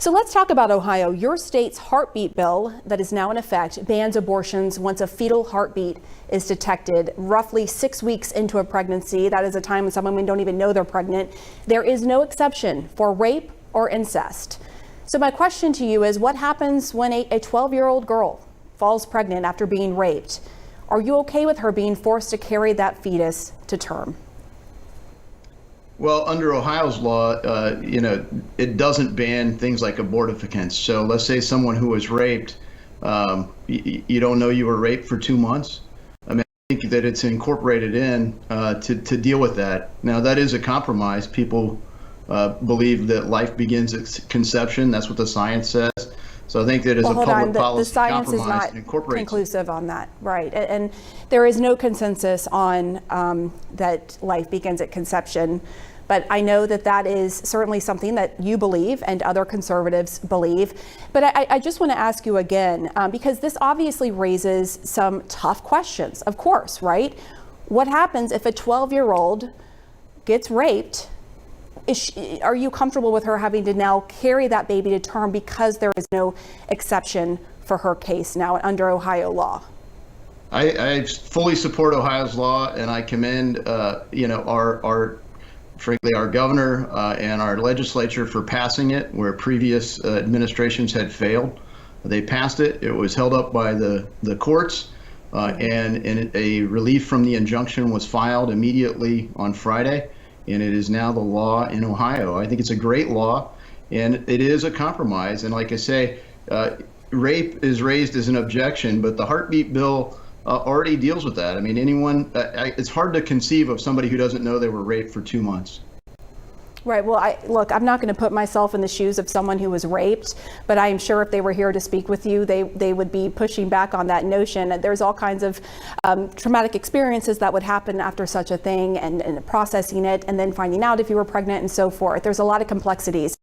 So let's talk about Ohio. Your state's heartbeat bill that is now in effect bans abortions once a fetal heartbeat is detected roughly 6 weeks into a pregnancy. That is a time when some women don't even know they're pregnant. There is no exception for rape or incest. So my question to you is, what happens when a 12-year-old girl falls pregnant after being raped? Are you okay with her being forced to carry that fetus to term? Well, under Ohio's law, it doesn't ban things like abortificants. So let's say someone who was raped, you don't know you were raped for 2 months. I mean, I think that it's incorporated in to deal with that. Now, that is a compromise. People believe that life begins at conception. That's what the science says. So I think that as a public policy, the science is not conclusive on that, right? And there is no consensus on that life begins at conception. But I know that that is certainly something that you believe and other conservatives believe. But I just want to ask you again, because this obviously raises some tough questions, of course, right? What happens if a 12-year-old gets raped? Are you comfortable with her having to now carry that baby to term because there is no exception for her case now under Ohio law? I fully support Ohio's law, and I commend frankly, our governor and our legislature for passing it where previous administrations had failed. They passed it. It was held up by the courts, and a relief from the injunction was filed immediately on Friday, and it is now the law in Ohio. I think it's a great law, and it is a compromise. And like I say, rape is raised as an objection, but the heartbeat bill already deals with that. I mean, it's hard to conceive of somebody who doesn't know they were raped for 2 months. Right. Well, I'm not going to put myself in the shoes of someone who was raped, but I am sure if they were here to speak with you, they would be pushing back on that notion. There's all kinds of traumatic experiences that would happen after such a thing, and processing it and then finding out if you were pregnant and so forth. There's a lot of complexities.